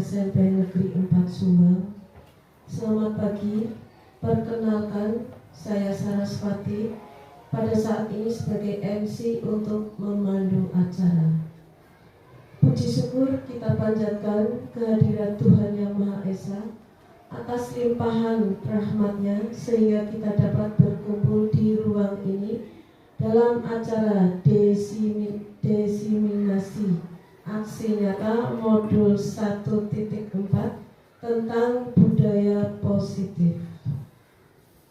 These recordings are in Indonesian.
SMP Negeri 4 Subang. Selamat pagi, perkenalkan saya Saraswati pada saat ini sebagai MC untuk memandu acara. Puji syukur kita panjatkan kehadiran Tuhan Yang Maha Esa atas limpahan rahmat-Nya sehingga kita dapat berkumpul di ruang ini dalam acara diseminasi aksi nyata modul 1.4 tentang budaya positif.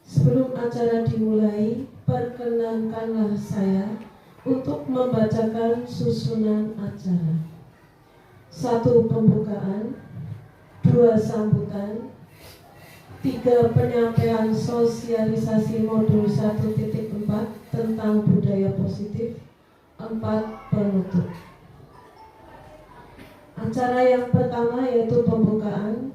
Sebelum acara dimulai, perkenankanlah saya untuk membacakan susunan acara. 1. Pembukaan, 2. Sambutan, 3. Penyampaian sosialisasi modul 1.4 tentang budaya positif, 4. Penutup. Acara yang pertama yaitu pembukaan.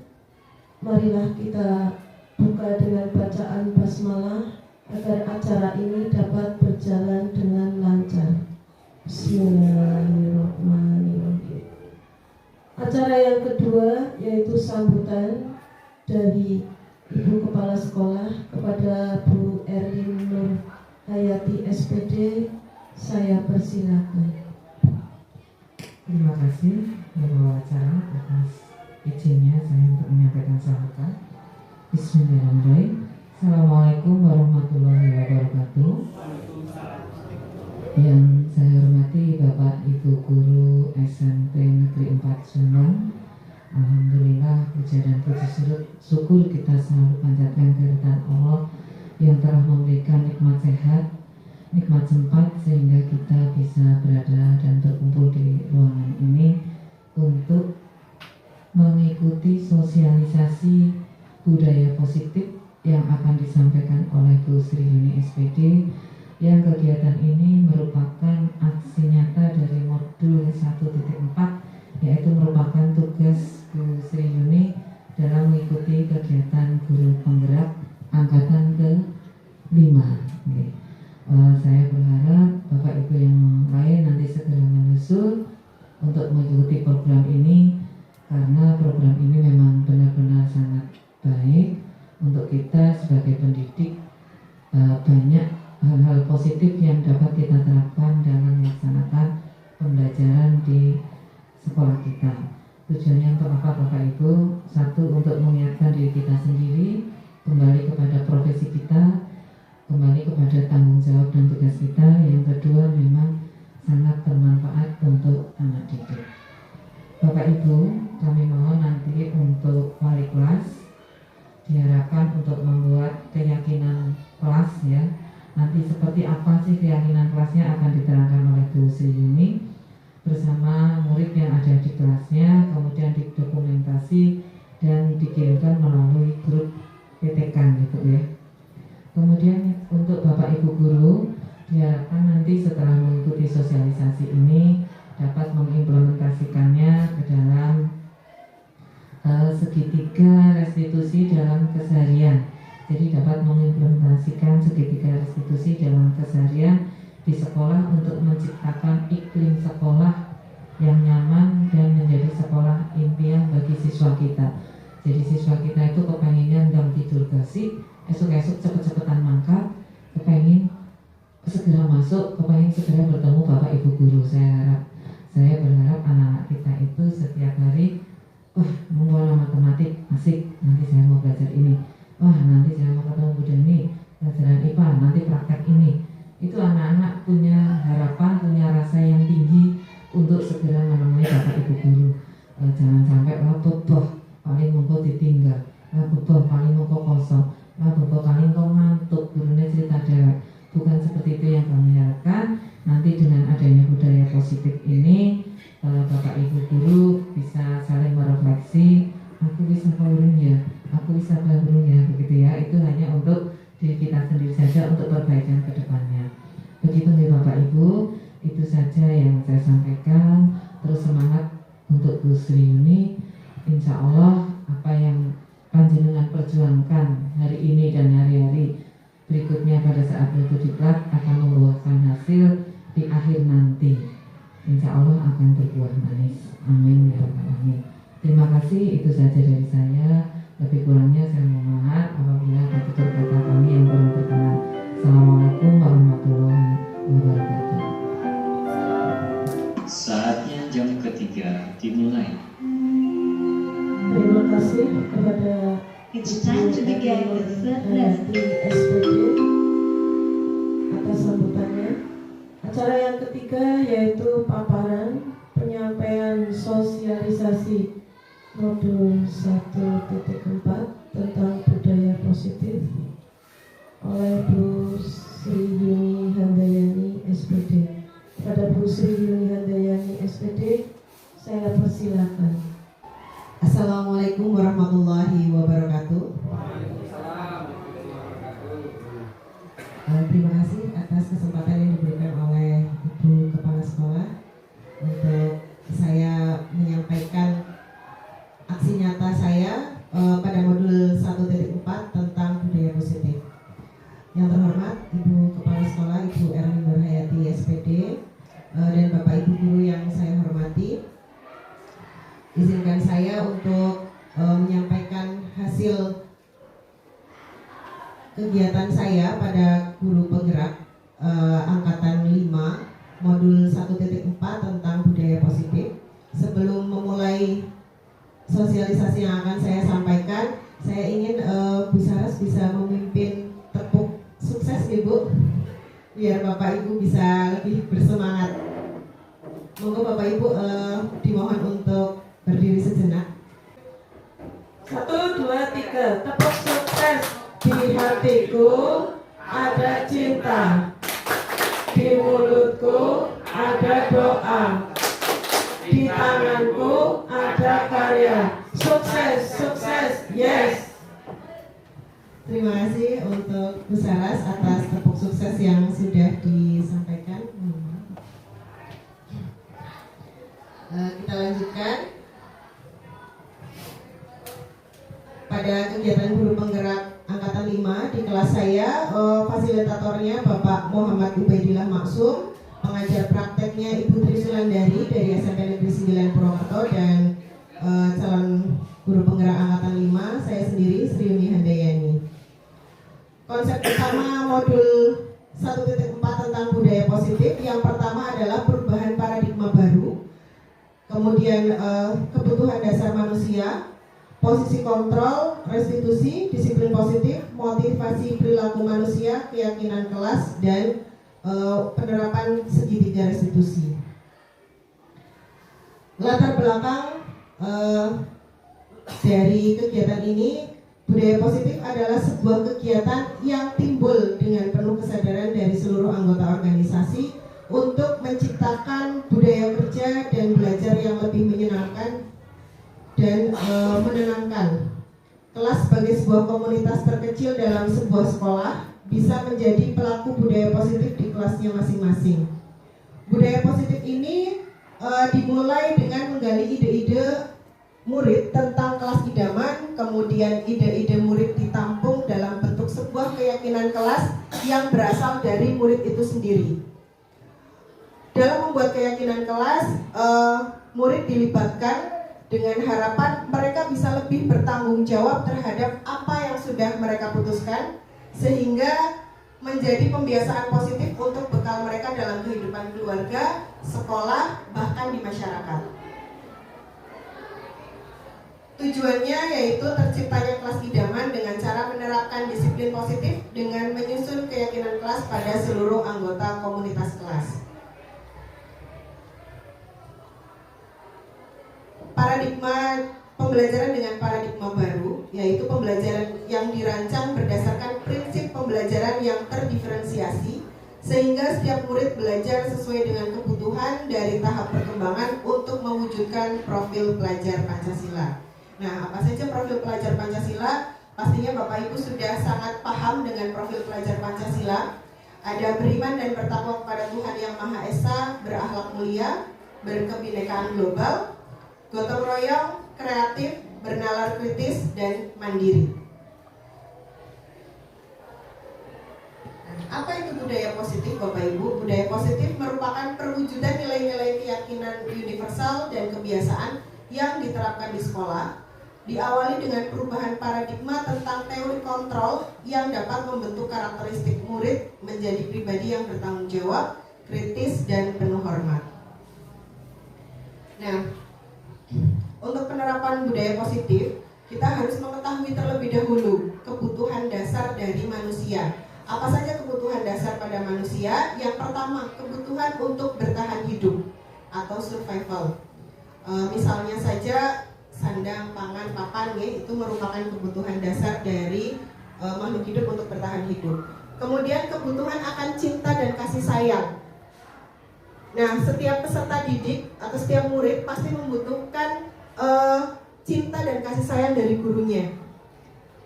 Marilah kita buka dengan bacaan basmalah agar acara ini dapat berjalan dengan lancar. Bismillahirrahmanirrahim. Acara yang kedua yaitu sambutan dari Ibu Kepala Sekolah kepada Bu Erlin Nur Hayati SPD. Saya persilakan. Terima kasih pembawa acara atas izinnya saya untuk menyampaikan sambutan. Bismillahirrahmanirrahim. Assalamualaikum warahmatullahi wabarakatuh. Yang saya hormati Bapak Ibu Guru SMP Negeri 4 Subang. Alhamdulillah, puja dan puji syukur kita selalu panjatkan kehadirat Allah yang telah memberikan nikmat sehat, nikmat sempat sehingga kita bisa berada dan berkumpul di ruangan ini untuk mengikuti sosialisasi budaya positif yang akan disampaikan oleh Bu Sri Yuni SPD, yang kegiatan ini merupakan aksi nyata dari modul 1.4, yaitu merupakan tugas Bu Sri Yuni dalam mengikuti kegiatan guru penggerak angkatan ke-5. Saya berharap Bapak Ibu yang lain nanti segera menyusul untuk mengikuti program ini, karena program ini memang benar-benar sangat baik untuk kita sebagai pendidik. Banyak hal-hal positif yang dapat kita terapkan dalam melaksanakan pembelajaran di sekolah kita. Tujuannya untuk apa Bapak Ibu? 1, untuk mengingatkan diri kita sendiri kembali kepada profesi kita, kembali kepada tanggung jawab dan tugas kita. Yang kedua, memang sangat bermanfaat untuk anak didik. Bapak Ibu, kami mohon nanti untuk wali kelas diharapkan untuk membuat keyakinan kelas ya. Nanti seperti apa sih keyakinan kelasnya akan diterangkan oleh Bu Sri Yuni bersama murid yang ada di kelasnya, kemudian didokumentasi dan dikirimkan melalui grup PTK gitu ya. Kemudian untuk Bapak Ibu Guru diharapkan nanti setelah mengikuti sosialisasi ini dapat mengimplementasikannya ke dalam segitiga restitusi dalam keseharian. Jadi dapat mengimplementasikan segitiga restitusi dalam keseharian di sekolah untuk menciptakan iklim sekolah yang nyaman dan menjadi sekolah impian bagi siswa kita. Jadi siswa kita itu kepenginnya jam tidur gasi, esok-esok cepet-cepetan mangkat, kepengin segera masuk, kepengin segera bertemu Bapak Ibu Guru. Saya berharap anak-anak kita itu setiap hari, wah membawa matematik asik, nanti saya mau belajar ini, wah nanti saya mau ketemu Bu Deni, pelajaran IPA, nanti praktek ini. Itu anak-anak punya harapan, punya rasa yang tinggi untuk segera menemui Bapak Ibu Guru. Jangan sampai boh paling mongko ditinggal, boh paling mongko kosong, boh paling kok ngantuk, gurunya cerita dewek. Bukan seperti itu yang kami harapkan. Nanti dengan adanya budaya positif ini, Bapak Ibu Guru bisa saling merefleksi, aku bisa guru ya, aku bisa guru ya, begitu ya. Itu hanya untuk diri kita sendiri saja, untuk perbaikan ke depannya. Begitu nih Bapak Ibu, itu saja yang saya sampaikan. Terus semangat untuk Bu Sri Yuni. Insya Allah apa yang panjenengan perjuangkan hari ini dan hari-hari berikutnya pada saat itu diklat akan membuahkan hasil di akhir nanti. Insya Allah akan berbuah manis. Amin ya rabbal alamin. Terima kasih, itu saja dari saya. Lebih kurangnya saya mohon maaf apabila ada tutur kata kami yang kurang berkenan. Assalamualaikum warahmatullahi wabarakatuh. Saatnya jam ketiga dimulai. Terima kasih kepada It's time to begin the third lesson. di SPD atas sambutannya. Acara yang ketiga yaitu paparan penyampaian sosialisasi modul 1.4 tentang budaya positif oleh Bu Sri Yuni Handayani SPD. Pada Bu Sri Yuni Handayani SPD, saya persilakan. Assalamualaikum warahmatullahi wabarakatuh. Terima kasih atas kesempatan yang diberikan oleh Ibu Kepala Sekolah untuk saya menyampaikan aksi nyata saya pada modul 1.4 tentang budaya positif. Yang terhormat Ibu Kepala Sekolah Ibu Erwin Nurhayati SPD dan Bapak Ibu guru yang saya hormati, izinkan saya untuk menyampaikan hasil kegiatan saya pada guru penggerak angkatan 5 modul 1.4 tentang budaya positif. Sebelum memulai sosialisasi yang akan saya sampaikan, saya ingin Bu Saras bisa memimpin tepuk sukses Ibu, biar Bapak Ibu bisa lebih bersemangat. Monggo Bapak Ibu dimohon untuk berdiri sejenak. 1, 2, 3, tepuk sukses. Di hatiku ada cinta, di mulutku ada doa, di tanganku ada karya. Sukses, sukses, yes. Terima kasih untuk Bu Saras atas tepuk sukses yang sudah disampaikan. Kita lanjutkan. Pada kegiatan guru penggerak angkatan 5 di kelas saya, fasilitatornya Bapak Muhammad Ubaidillah Maksum, pengajar prakteknya Ibu Tri Sulandari dari SMP Negeri 9 Purwokerto, dan calon guru penggerak angkatan 5 saya sendiri Sri Yuni Handayani. Konsep utama modul 1.4 tentang budaya positif yang pertama adalah perubahan paradigma baru, kemudian kebutuhan dasar manusia, posisi kontrol, restitusi, disiplin positif, motivasi perilaku manusia, keyakinan kelas, dan penerapan segitiga restitusi. Latar belakang dari kegiatan ini, budaya positif adalah sebuah kegiatan yang timbul dengan penuh kesadaran dari seluruh anggota organisasi untuk menciptakan budaya kerja dan belajar yang lebih menyenangkan dan menenangkan. Kelas sebagai sebuah komunitas terkecil dalam sebuah sekolah bisa menjadi pelaku budaya positif di kelasnya masing-masing. Budaya positif ini dimulai dengan menggali ide-ide murid tentang kelas idaman, kemudian ide-ide murid ditampung dalam bentuk sebuah keyakinan kelas yang berasal dari murid itu sendiri. Dalam membuat keyakinan kelas, murid dilibatkan dengan harapan mereka bisa lebih bertanggung jawab terhadap apa yang sudah mereka putuskan, sehingga menjadi pembiasaan positif untuk bekal mereka dalam kehidupan keluarga, sekolah, bahkan di masyarakat. Tujuannya yaitu terciptanya kelas idaman dengan cara menerapkan disiplin positif dengan menyusun keyakinan kelas pada seluruh anggota komunitas kelas. Paradigma pembelajaran dengan paradigma baru, yaitu pembelajaran yang dirancang berdasarkan prinsip pembelajaran yang terdiferensiasi, sehingga setiap murid belajar sesuai dengan kebutuhan dari tahap perkembangan untuk mewujudkan profil pelajar Pancasila. Nah, apa saja profil pelajar Pancasila? Pastinya Bapak Ibu sudah sangat paham dengan profil pelajar Pancasila. Ada beriman dan bertakwa kepada Tuhan Yang Maha Esa, berakhlak mulia, berkebinekaan global, gotong royong, kreatif, bernalar kritis, dan mandiri. Apa itu budaya positif, Bapak Ibu? Budaya positif merupakan perwujudan nilai-nilai keyakinan universal dan kebiasaan yang diterapkan di sekolah, diawali dengan perubahan paradigma tentang teori kontrol yang dapat membentuk karakteristik murid menjadi pribadi yang bertanggung jawab, kritis, dan penuh hormat. Nah, untuk penerapan budaya positif, kita harus mengetahui terlebih dahulu kebutuhan dasar dari manusia. Apa saja kebutuhan dasar pada manusia? Yang pertama, kebutuhan untuk bertahan hidup atau survival. Misalnya saja sandang, pangan, papan, ya, itu merupakan kebutuhan dasar dari makhluk hidup untuk bertahan hidup. Kemudian kebutuhan akan cinta dan kasih sayang. Nah, setiap peserta didik atau setiap murid pasti membutuhkan cinta dan kasih sayang dari gurunya,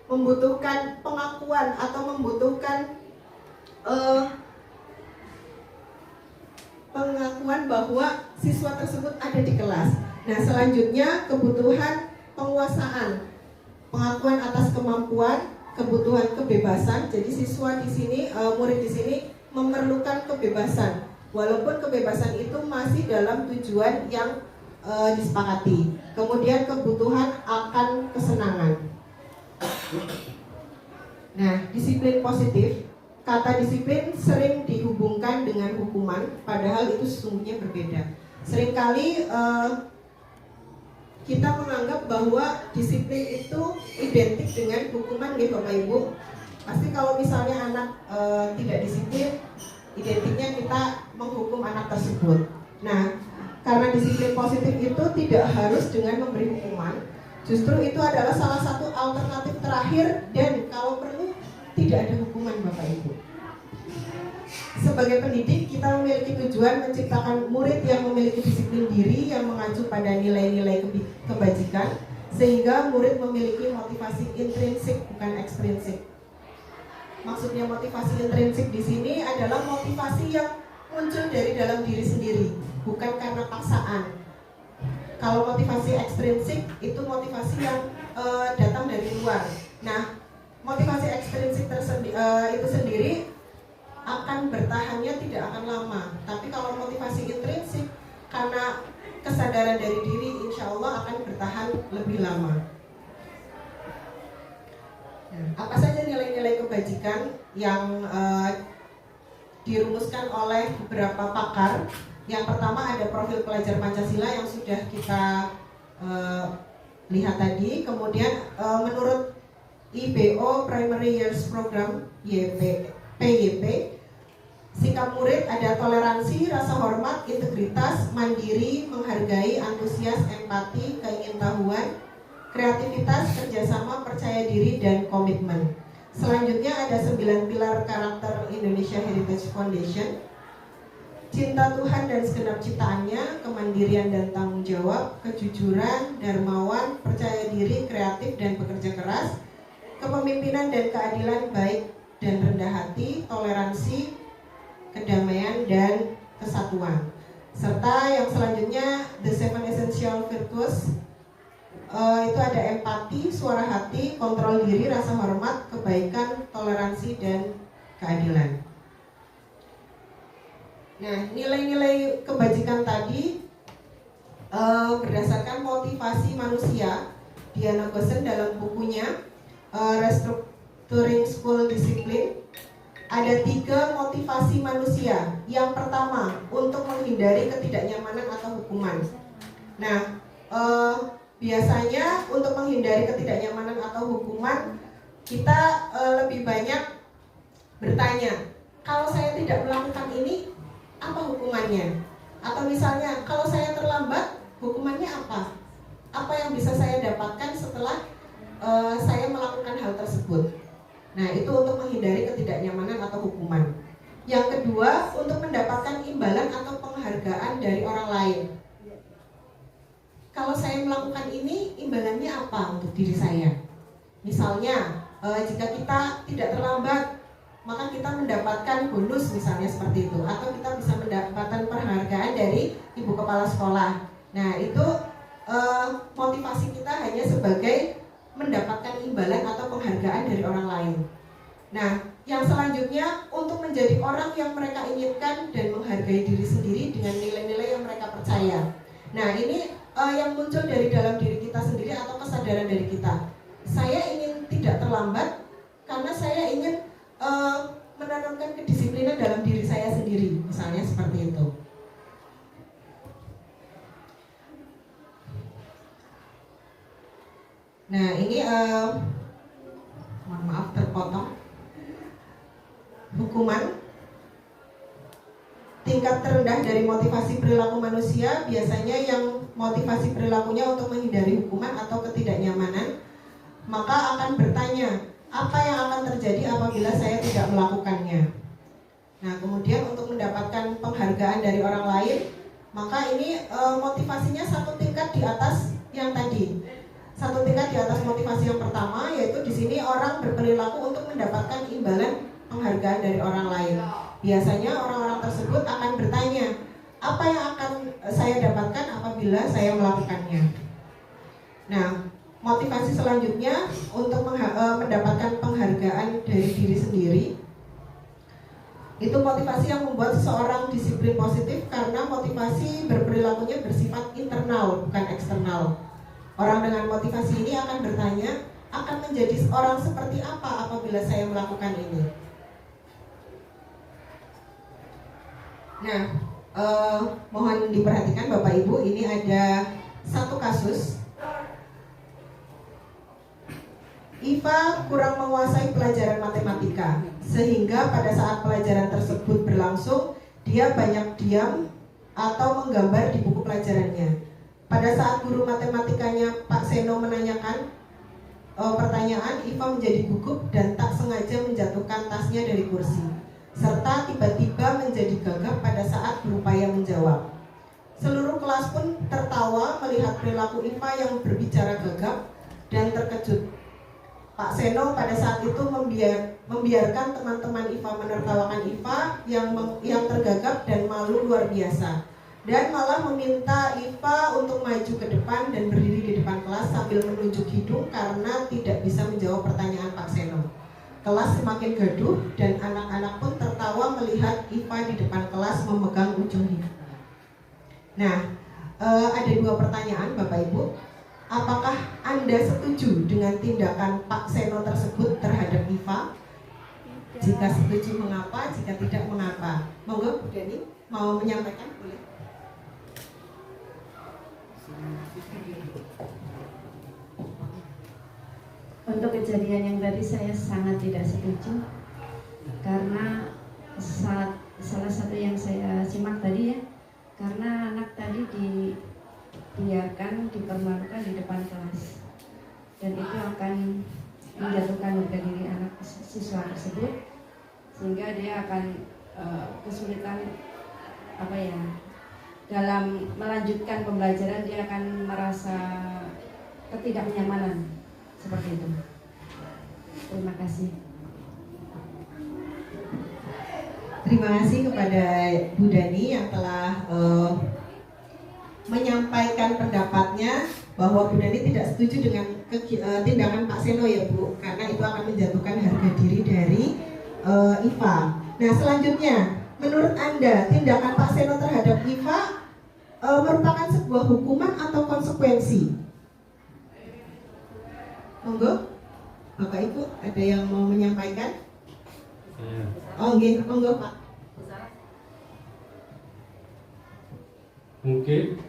membutuhkan pengakuan atau membutuhkan pengakuan bahwa siswa tersebut ada di kelas. Nah, selanjutnya kebutuhan penguasaan, pengakuan atas kemampuan, kebutuhan kebebasan. Jadi siswa di sini, murid di sini memerlukan kebebasan, walaupun kebebasan itu masih dalam tujuan yang disepakati. Kemudian kebutuhan akan kesenangan. Nah, disiplin positif. Kata disiplin sering dihubungkan dengan hukuman, padahal itu sesungguhnya berbeda. Seringkali kita menganggap bahwa disiplin itu identik dengan hukuman, nih Bapak Ibu. Pasti kalau misalnya anak tidak disiplin, identiknya kita menghukum anak tersebut. Nah, karena disiplin positif itu tidak harus dengan memberi hukuman, justru itu adalah salah satu alternatif terakhir, dan kalau perlu tidak ada hukuman, Bapak Ibu. Sebagai pendidik, kita memiliki tujuan menciptakan murid yang memiliki disiplin diri yang mengacu pada nilai-nilai kebajikan, sehingga murid memiliki motivasi intrinsik bukan ekstrinsik. Maksudnya motivasi intrinsik di sini adalah motivasi yang muncul dari dalam diri sendiri, bukan karena paksaan. Kalau motivasi ekstrinsik itu motivasi yang datang dari luar. Nah, motivasi ekstrinsik itu sendiri akan bertahannya tidak akan lama. Tapi kalau motivasi intrinsik, karena kesadaran dari diri, insya Allah akan bertahan lebih lama. Apa saja nilai-nilai kebajikan yang dirumuskan oleh beberapa pakar? Yang pertama ada profil pelajar Pancasila yang sudah kita lihat tadi. Kemudian menurut IBO Primary Years Program PYP, sikap murid ada toleransi, rasa hormat, integritas, mandiri, menghargai, antusias, empati, keingintahuan, kreativitas, kerjasama, percaya diri, dan komitmen. Selanjutnya ada 9 pilar karakter Indonesia Heritage Foundation: cinta Tuhan dan segenap ciptaannya, kemandirian dan tanggung jawab, kejujuran, dermawan, percaya diri, kreatif, dan bekerja keras, kepemimpinan dan keadilan baik dan rendah hati, toleransi, kedamaian, dan kesatuan. Serta yang selanjutnya The 7 Essential Virtues, itu ada empati, suara hati, kontrol diri, rasa hormat, kebaikan, toleransi, dan keadilan. Nah, nilai-nilai kebajikan tadi berdasarkan motivasi manusia. Diana Gosen dalam bukunya Restructuring School Discipline ada 3 motivasi manusia. Yang pertama, untuk menghindari ketidaknyamanan atau hukuman. Nah, biasanya untuk menghindari ketidaknyamanan atau hukuman, kita lebih banyak bertanya, kalau saya tidak melakukan ini, apa hukumannya? Atau misalnya, kalau saya terlambat, hukumannya apa? Apa yang bisa saya dapatkan setelah saya melakukan hal tersebut? Nah, itu untuk menghindari ketidaknyamanan atau hukuman. Yang kedua, untuk mendapatkan imbalan atau penghargaan dari orang lain. Kalau saya melakukan ini, imbalannya apa untuk diri saya? Misalnya, jika kita tidak terlambat, maka kita mendapatkan bonus misalnya seperti itu, atau kita bisa mendapatkan penghargaan dari ibu kepala sekolah. Nah, itu motivasi kita hanya sebagai mendapatkan imbalan atau penghargaan dari orang lain. Nah, yang selanjutnya untuk menjadi orang yang mereka inginkan dan menghargai diri sendiri dengan nilai-nilai yang mereka percaya. Nah, ini yang muncul dari dalam diri kita sendiri atau kesadaran dari kita. Saya ingin tidak terlambat karena saya ingin menanamkan kedisiplinan dalam diri saya sendiri, misalnya seperti itu. Nah ini mohon maaf terpotong. Hukuman tingkat terendah dari motivasi perilaku manusia biasanya yang motivasi perilakunya untuk menghindari hukuman atau ketidaknyamanan, maka akan bertanya apa yang akan terjadi apabila saya tidak melakukannya. Nah kemudian untuk mendapatkan penghargaan dari orang lain, maka ini motivasinya satu tingkat di atas yang tadi. Satu tingkat di atas motivasi yang pertama, yaitu di sini orang berperilaku untuk mendapatkan imbalan penghargaan dari orang lain. Biasanya orang-orang tersebut akan bertanya, apa yang akan saya dapatkan apabila saya melakukannya. Nah, motivasi selanjutnya untuk mendapatkan penghargaan dari diri sendiri, itu motivasi yang membuat seseorang disiplin positif karena motivasi berperilakunya bersifat internal, bukan eksternal. Orang dengan motivasi ini akan bertanya, akan menjadi orang seperti apa apabila saya melakukan ini. Nah, mohon diperhatikan Bapak Ibu, ini ada satu kasus. Iva kurang menguasai pelajaran matematika, sehingga pada saat pelajaran tersebut berlangsung, dia banyak diam atau menggambar di buku pelajarannya. Pada saat guru matematikanya Pak Seno menanyakan pertanyaan, Iva menjadi gugup dan tak sengaja menjatuhkan tasnya dari kursi, serta tiba-tiba menjadi gagap pada saat berupaya menjawab. Seluruh kelas pun tertawa melihat perilaku Iva yang berbicara gagap dan terkejut. Pak Seno pada saat itu membiarkan teman-teman Iva menertawakan Iva yang tergagap dan malu luar biasa, dan malah meminta Iva untuk maju ke depan dan berdiri di depan kelas sambil menunjuk hidung karena tidak bisa menjawab pertanyaan Pak Seno. Kelas semakin gaduh dan anak-anak pun tertawa melihat Iva di depan kelas memegang ujung hidung. Nah, ada dua pertanyaan Bapak Ibu. Apakah Anda setuju dengan tindakan Pak Seno tersebut terhadap Iva? Jika setuju mengapa, jika tidak mengapa? Monggo Bu Dani mau menyampaikan, boleh? Untuk kejadian yang tadi saya sangat tidak setuju, karena salah satu yang saya simak tadi ya, karena anak tadi dibiarkan dipermalukan di depan kelas, dan itu akan menjatuhkan harga diri anak siswa tersebut, sehingga dia akan kesulitan dalam melanjutkan pembelajaran. Dia akan merasa ketidaknyamanan seperti itu. Terima kasih. Terima kasih kepada Bu Dani yang telah menyampaikan pendapatnya bahwa Bu Dani tidak setuju dengan tindakan Pak Seno ya Bu, karena itu akan menjatuhkan harga diri dari Iva. Nah selanjutnya, menurut Anda tindakan Pak Seno terhadap Iva merupakan sebuah hukuman atau konsekuensi? Monggo, Bapak Ibu ada yang mau menyampaikan? Oh nggih, monggo Pak.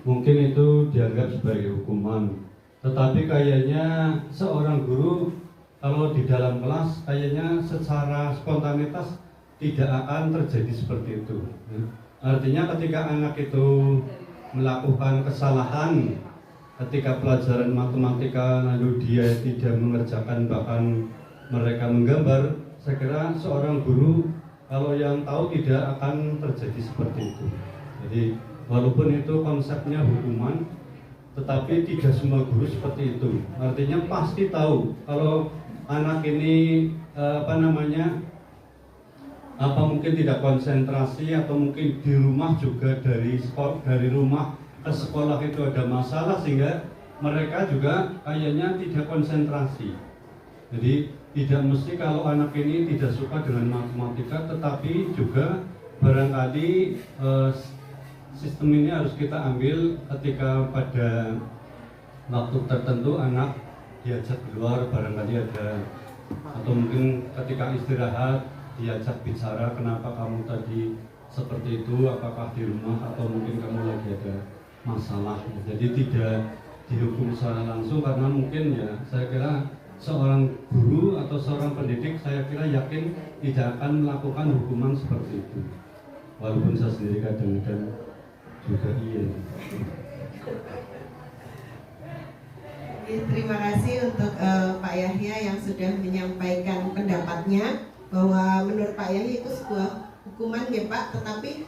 Mungkin itu dianggap sebagai hukuman, tetapi kayaknya seorang guru kalau di dalam kelas kayaknya secara spontanitas tidak akan terjadi seperti itu. Artinya ketika anak itu melakukan kesalahan ketika pelajaran matematika lalu dia tidak mengerjakan, bahkan mereka menggambar, saya kira seorang guru kalau yang tahu tidak akan terjadi seperti itu. Jadi walaupun itu konsepnya hukuman, tetapi tidak semua guru seperti itu. Artinya pasti tahu kalau anak ini mungkin tidak konsentrasi, atau mungkin di rumah juga dari rumah ke sekolah itu ada masalah sehingga mereka juga kayaknya tidak konsentrasi. Jadi tidak mesti kalau anak ini tidak suka dengan matematika, tetapi juga barangkali sistem ini harus kita ambil ketika pada waktu tertentu anak diajak keluar, barangkali ada, atau mungkin ketika istirahat diajak bicara, kenapa kamu tadi seperti itu, apakah di rumah atau mungkin kamu lagi ada masalah. Jadi tidak dihukum secara langsung, karena mungkin ya saya kira seorang guru atau seorang pendidik saya kira yakin tidak akan melakukan hukuman seperti itu, walaupun saya sendiri kadang-kadang juga iya. Terima kasih untuk Pak Yahya yang sudah menyampaikan pendapatnya bahwa menurut Pak Yahya itu sebuah hukuman ya Pak, tetapi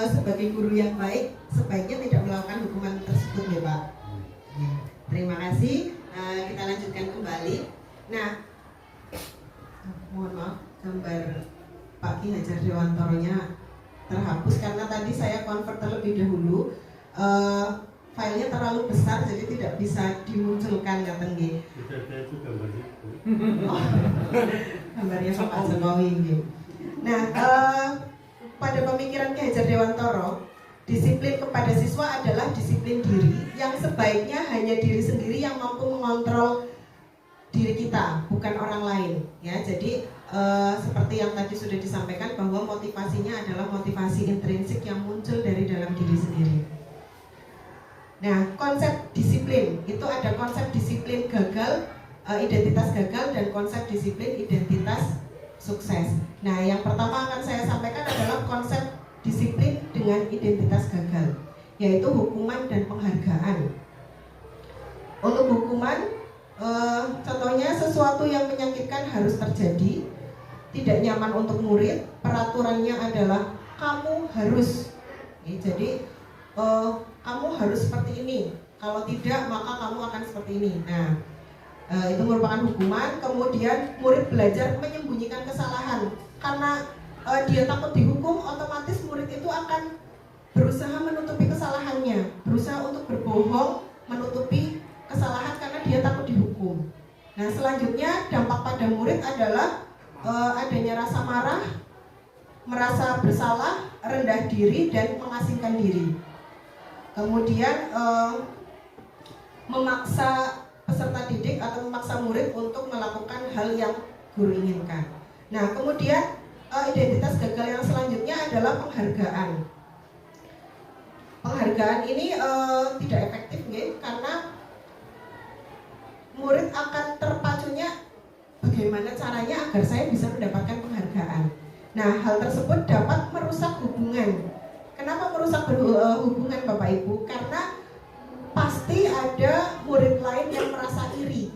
sebagai guru yang baik sebaiknya tidak melakukan hukuman tersebut ya Pak. Terima kasih. Kita lanjutkan kembali. Nah, mohon maaf, gambar Pak Ki Hajar Dewantoro-nya terhapus karena tadi saya convert terlebih dahulu. Filenya terlalu besar jadi tidak bisa dimunculkan katanya. Itu gambar itu. Gambarnya Pak Jokowi. Nah, pada pemikiran Ki Hajar Dewantoro, disiplin kepada siswa adalah disiplin diri yang sebaiknya hanya diri sendiri yang mampu mengontrol diri kita, bukan orang lain. Ya, jadi seperti yang tadi sudah disampaikan bahwa motivasinya adalah motivasi intrinsik yang muncul dari dalam diri sendiri. Nah, konsep disiplin itu ada konsep disiplin gagal, identitas gagal, dan konsep disiplin identitas sukses. Nah, yang pertama akan saya sampaikan adalah konsep disiplin dengan identitas gagal, yaitu hukuman dan penghargaan. Untuk hukuman, contohnya sesuatu yang menyakitkan harus terjadi, tidak nyaman untuk murid, peraturannya adalah kamu harus, jadi kamu harus seperti ini, kalau tidak maka kamu akan seperti ini. Nah, itu merupakan hukuman. Kemudian murid belajar menyembunyikan kesalahan karena dia takut dihukum, otomatis murid itu akan berusaha menutupi kesalahannya, berusaha untuk berbohong, menutupi kesalahan karena dia takut dihukum. Nah, selanjutnya dampak pada murid adalah adanya rasa marah, merasa bersalah, rendah diri, dan mengasingkan diri. Kemudian memaksa peserta didik atau memaksa murid untuk melakukan hal yang guru inginkan. Nah, kemudian identitas gagal yang selanjutnya adalah penghargaan. Penghargaan ini tidak efektif ya, karena murid akan terpacunya bagaimana caranya agar saya bisa mendapatkan penghargaan. Nah, hal tersebut dapat merusak hubungan. Kenapa merusak hubungan Bapak Ibu? Karena pasti ada murid lain yang merasa iri,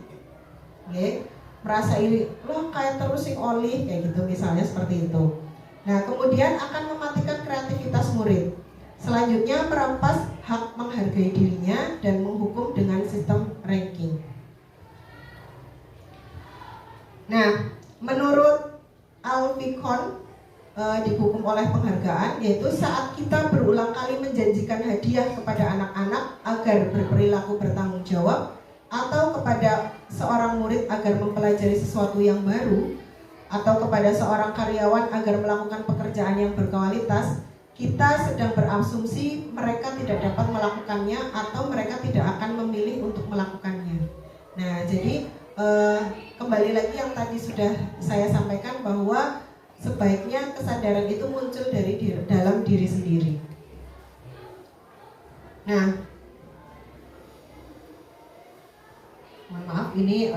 okay? Merasa iri, loh kayak terus sing olih kayak gitu misalnya, seperti itu. Nah, kemudian akan mematikan kreativitas murid. Selanjutnya merampas hak menghargai dirinya dan menghukum dengan sistem ranking. Nah, menurut Alfikon dihukum oleh penghargaan, yaitu saat kita berulang kali menjanjikan hadiah kepada anak-anak agar berperilaku bertanggung jawab, atau kepada seorang murid agar mempelajari sesuatu yang baru, atau kepada seorang karyawan agar melakukan pekerjaan yang berkualitas, kita sedang berasumsi mereka tidak dapat melakukannya atau mereka tidak akan memilih untuk melakukannya. Nah, jadi kembali lagi yang tadi sudah saya sampaikan bahwa sebaiknya kesadaran itu muncul dari dalam diri sendiri. Nah, mohon maaf, ini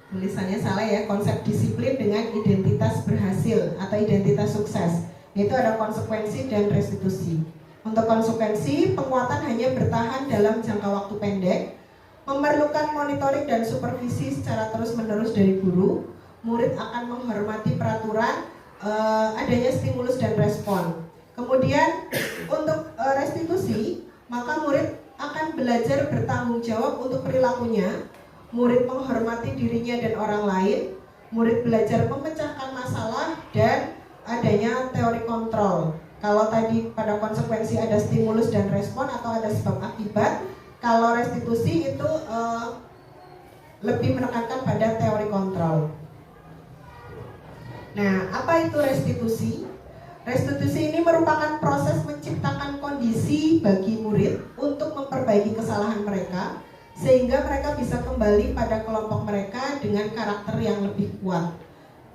tulisannya salah ya. Konsep disiplin dengan identitas berhasil atau identitas sukses, yaitu ada konsekuensi dan restitusi. Untuk konsekuensi, penguatan hanya bertahan dalam jangka waktu pendek, memerlukan monitoring dan supervisi secara terus-menerus dari guru. Murid akan menghormati peraturan, adanya stimulus dan respon. Kemudian untuk restitusi, maka murid akan belajar bertanggung jawab untuk perilakunya. Murid menghormati dirinya dan orang lain. Murid belajar memecahkan masalah dan adanya teori kontrol. Kalau tadi pada konsekuensi ada stimulus dan respon atau ada sebab akibat, kalau restitusi itu lebih menekankan pada teori kontrol. Nah, apa itu restitusi? Restitusi ini merupakan proses menciptakan kondisi bagi murid untuk memperbaiki kesalahan mereka sehingga mereka bisa kembali pada kelompok mereka dengan karakter yang lebih kuat.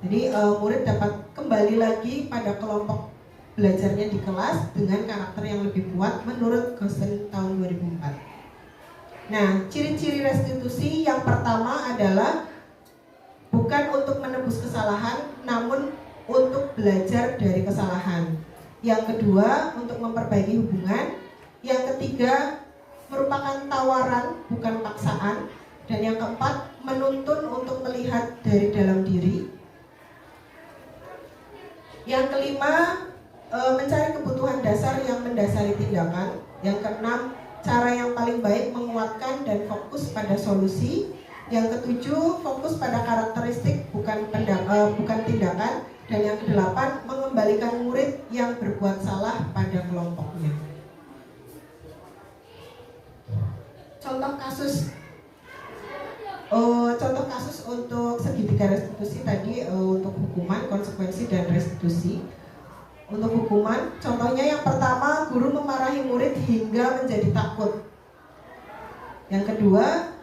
Jadi murid dapat kembali lagi pada kelompok belajarnya di kelas dengan karakter yang lebih kuat menurut Gosen tahun 2004. Nah, ciri-ciri restitusi yang pertama adalah bukan untuk menebus kesalahan, namun untuk belajar dari kesalahan. Yang kedua, untuk memperbaiki hubungan. Yang ketiga, merupakan tawaran, bukan paksaan. Dan yang keempat, menuntun untuk melihat dari dalam diri. Yang kelima, mencari kebutuhan dasar yang mendasari tindakan. Yang keenam, cara yang paling baik menguatkan dan fokus pada solusi. Yang ketujuh, fokus pada karakteristik bukan tindakan. Dan yang kedelapan, mengembalikan murid yang berbuat salah pada kelompoknya. Contoh kasus untuk segitiga restitusi tadi, untuk hukuman, konsekuensi, dan restitusi. Untuk hukuman, contohnya yang pertama, guru memarahi murid hingga menjadi takut. Yang kedua,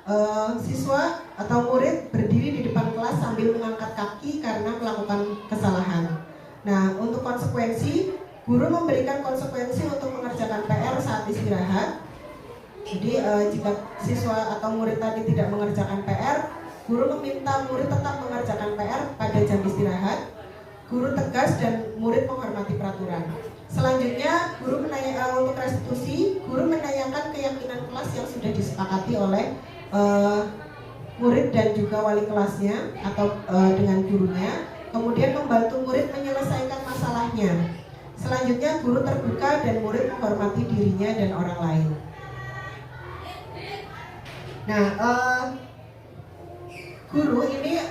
siswa atau murid berdiri di depan kelas sambil mengangkat kaki karena melakukan kesalahan. Nah, untuk konsekuensi, guru memberikan konsekuensi untuk mengerjakan PR saat istirahat. Jadi jika siswa atau murid tadi tidak mengerjakan PR, guru meminta murid tetap mengerjakan PR pada jam istirahat. Guru tegas dan murid menghormati peraturan. Selanjutnya, untuk restitusi, guru menanyakan keyakinan kelas yang sudah disepakati oleh murid dan juga wali kelasnya atau dengan gurunya, kemudian membantu murid menyelesaikan masalahnya. Selanjutnya, guru terbuka dan murid menghormati dirinya dan orang lain. Nah, guru ini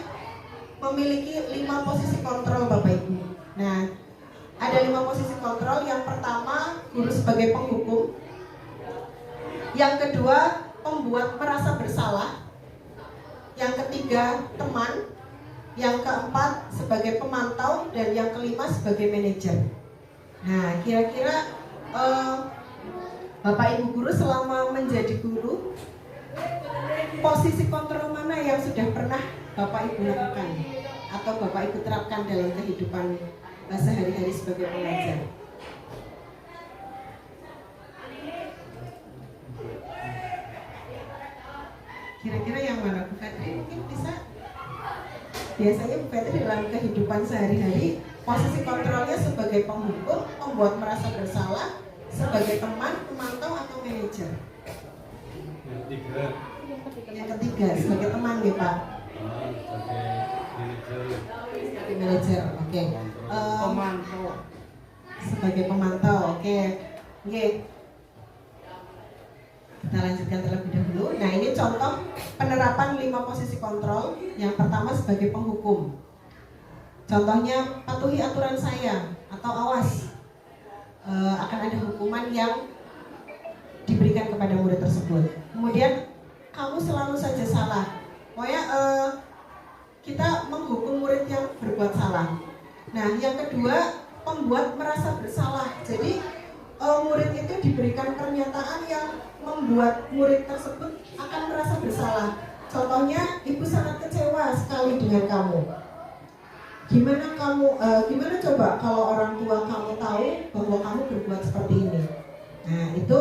memiliki 5 posisi kontrol, Bapak Ibu. Nah, ada 5 posisi kontrol. Yang pertama, guru sebagai penghukum. Yang kedua, pembuat merasa bersalah. Yang ketiga, teman. Yang keempat, sebagai pemantau. Dan yang kelima, sebagai manajer. Nah, kira-kira Bapak Ibu guru selama menjadi guru, posisi kontrol mana yang sudah pernah Bapak Ibu lakukan atau Bapak Ibu terapkan dalam kehidupan sehari-hari sebagai pengajar? Kira-kira yang mana, Bu Fetri? Mungkin bisa. Biasanya Bu Fetri dalam kehidupan sehari-hari posisi kontrolnya sebagai penghukum, membuat merasa bersalah, sebagai teman, pemantau, atau manajer? Yang ketiga sebagai teman ya Pak. Sebagai manajer, oke. Pemantau. Sebagai pemantau, oke. Oke. Kita lanjutkan terlebih dahulu. Nah, ini contoh penerapan 5 posisi kontrol. Yang pertama sebagai penghukum. Contohnya, patuhi aturan saya atau awas. Akan ada hukuman yang diberikan kepada murid tersebut. Kemudian, kamu selalu saja salah. Pokoknya kita menghukum murid yang berbuat salah. Nah, yang kedua, pembuat merasa bersalah. Jadi murid itu diberikan pernyataan yang membuat murid tersebut akan merasa bersalah. Contohnya, ibu sangat kecewa sekali dengan kamu. Gimana coba kalau orang tua kamu tahu bahwa kamu berbuat seperti ini? Nah, itu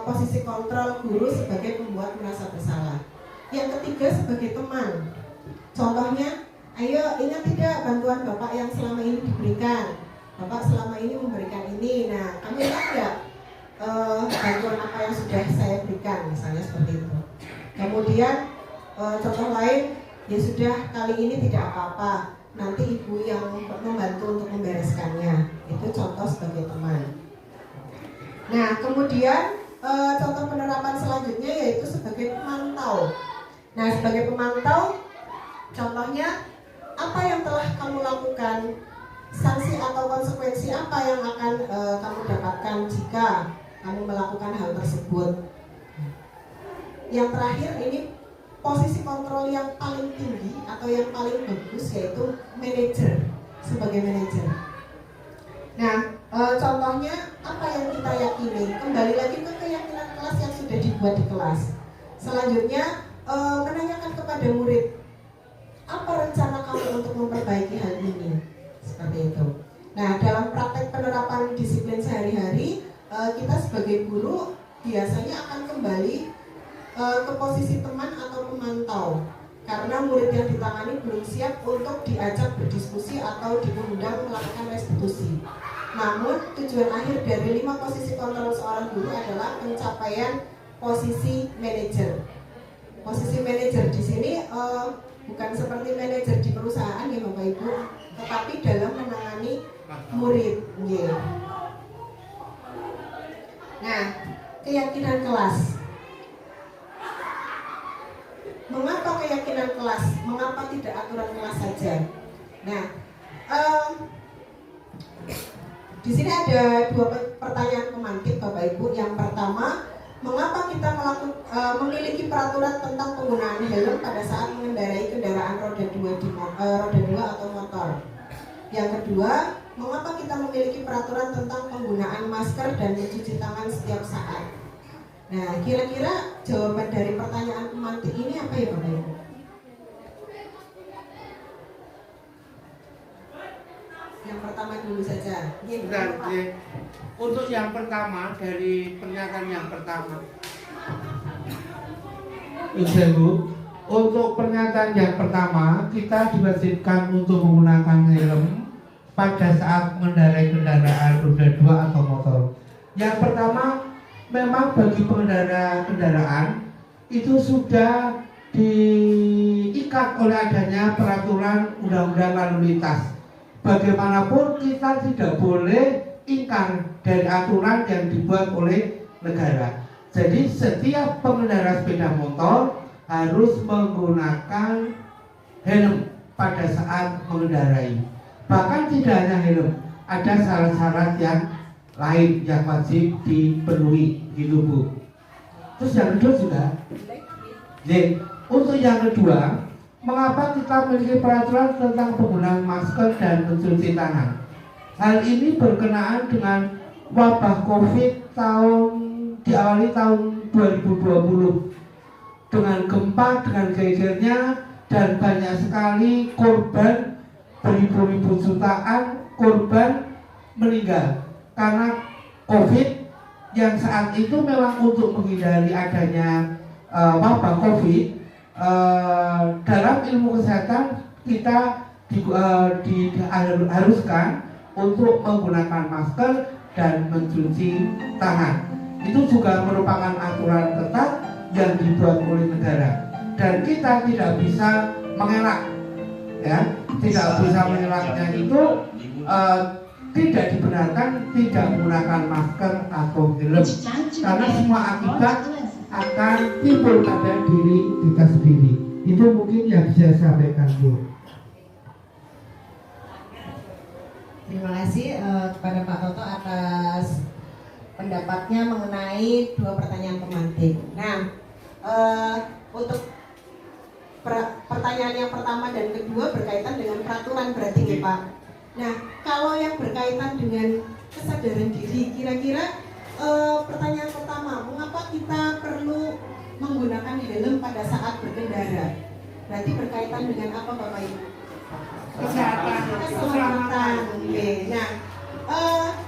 posisi kontrol guru sebagai pembuat merasa bersalah. Yang ketiga sebagai teman. Contohnya, ayo ingat tidak bantuan Bapak yang selama ini diberikan? Bapak selama ini memberikan ini. Nah, kamu ingat nggak bantuan apa yang sudah saya berikan? Misalnya seperti itu. Kemudian contoh lain, ya sudah kali ini tidak apa-apa. Nanti ibu yang membantu untuk membereskannya. Itu contoh sebagai teman. Nah, kemudian contoh penerapan selanjutnya yaitu sebagai pemantau. Nah, sebagai pemantau, contohnya apa yang telah kamu lakukan, sanksi atau konsekuensi apa yang akan kamu dapatkan jika kamu melakukan hal tersebut. Yang terakhir ini posisi kontrol yang paling tinggi atau yang paling bagus yaitu manajer, sebagai manajer. Nah, contohnya apa yang kita yakini? Kembali lagi ke keyakinan kelas yang sudah dibuat di kelas. Selanjutnya menanyakan kepada murid, apa rencana kamu untuk memperbaiki hal ini? Seperti itu. Nah, dalam praktek penerapan disiplin sehari-hari, kita sebagai guru biasanya akan kembali ke posisi teman atau pemantau, karena murid yang ditangani belum siap untuk diajak berdiskusi atau diundang melakukan restitusi. Namun tujuan akhir dari 5 posisi kontrol seorang guru adalah pencapaian posisi manajer. Posisi manajer di sini bukan seperti manajer di perusahaan ya Bapak Ibu, tetapi dalam menangani murid. Nah, keyakinan kelas. Mengapa keyakinan kelas? Mengapa tidak aturan kelas saja? Nah, di sini ada 2 pertanyaan pemantik Bapak Ibu. Yang pertama, mengapa kita memiliki peraturan tentang penggunaan helm pada saat mengendarai kendaraan roda 2 atau motor? Yang kedua, mengapa kita memiliki peraturan tentang penggunaan masker dan mencuci tangan setiap saat? Nah, kira-kira jawaban dari pertanyaan pemantik ini apa ya Bapak Ibu? Yang pertama dulu saja. Untuk yang pertama, dari pernyataan yang pertama, Ibu, untuk pernyataan yang pertama, kita diwajibkan untuk menggunakan helm pada saat mengendarai kendaraan roda 2 atau motor. Yang pertama, memang bagi pengendara kendaraan itu sudah diikat oleh adanya peraturan undang-undang lalu lintas. Bagaimanapun kita tidak boleh ingkar dari aturan yang dibuat oleh negara. Jadi setiap pengendara sepeda motor harus menggunakan helm pada saat mengendarai. Bahkan tidak hanya helm, ada syarat-syarat yang lain yang wajib dipenuhi, gitu Bu. Terus yang kedua juga, untuk yang kedua, mengapa kita memiliki peraturan tentang penggunaan masker dan mencuci tangan? Hal ini berkenaan dengan wabah COVID diawali tahun 2020 dengan gempa, dengan gegernya, dan banyak sekali korban, beribu-ribu jutaan korban meninggal karena COVID yang saat itu memang untuk menghindari adanya wabah COVID. Dalam ilmu kesehatan kita diharuskan untuk menggunakan masker dan mencuci tangan. Itu juga merupakan aturan ketat yang dibuat oleh negara dan kita tidak bisa mengelak, ya, tidak bisa mengelaknya. Itu tidak dibenarkan tidak menggunakan masker atau helm karena semua akibat akan timbul pada diri kita sendiri. Itu mungkin yang bisa saya sampaikan, Bu. Terima kasih kepada Pak Toto atas pendapatnya mengenai 2 pertanyaan pemantik. Nah, untuk pertanyaan yang pertama dan kedua berkaitan dengan peraturan berarti ya Pak. Nah, kalau yang berkaitan dengan kesadaran diri, kira-kira pertanyaan pertama, mengapa kita perlu menggunakan helm pada saat berkendara? Berarti berkaitan dengan apa Bapak Ibu? Keselamatan. Nah,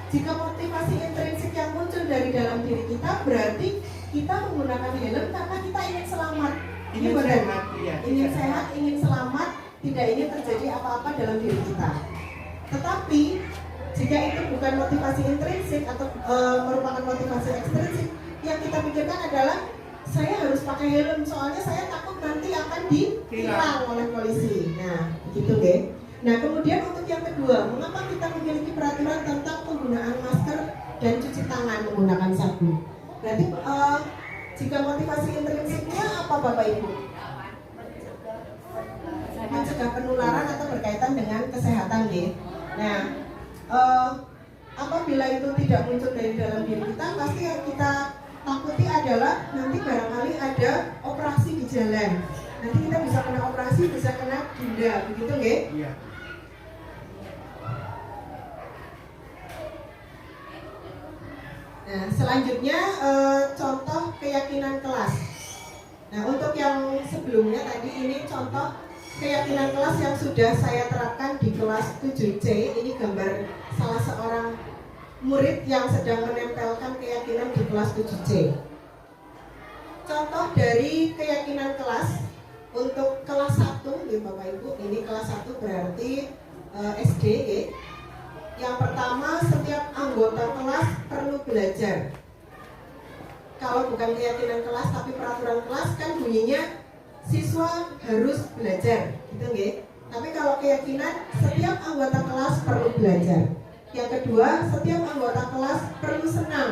jika motivasi intrinsik yang muncul dari dalam diri kita, berarti kita menggunakan helm karena kita ingin selamat. Ini benar. Ingin sehat, ingin selamat, tidak ingin terjadi apa-apa dalam diri kita. Tetapi jika itu bukan motivasi intrinsik atau merupakan motivasi ekstrinsik, yang kita pikirkan adalah saya harus pakai helm soalnya saya takut nanti akan ditilang oleh polisi. Nah, begitu deh. Nah, kemudian untuk yang kedua, mengapa kita memiliki peraturan tentang penggunaan masker dan cuci tangan menggunakan sabun? Berarti jika motivasi intrinsiknya apa Bapak Ibu? Mencegah penularan atau berkaitan dengan kesehatan deh. Nah, apabila itu tidak muncul dari dalam diri kita, pasti yang kita takuti adalah nanti barangkali ada operasi di jalan. Nanti kita bisa kena operasi, bisa kena denda, begitu nggih? Iya. Nah, selanjutnya contoh keyakinan kelas. Nah, untuk yang sebelumnya tadi ini contoh keyakinan kelas yang sudah saya terapkan di kelas 7C. Ini gambar salah seorang murid yang sedang menempelkan keyakinan di kelas 7C. Contoh dari keyakinan kelas untuk kelas 1, ya Bapak Ibu, ini kelas 1 berarti SD ya. Yang pertama, setiap anggota kelas perlu belajar. Kalau bukan keyakinan kelas tapi peraturan kelas kan bunyinya siswa harus belajar, gitu nggih. Tapi kalau keyakinan, setiap anggota kelas perlu belajar. Yang kedua, setiap anggota kelas perlu senang.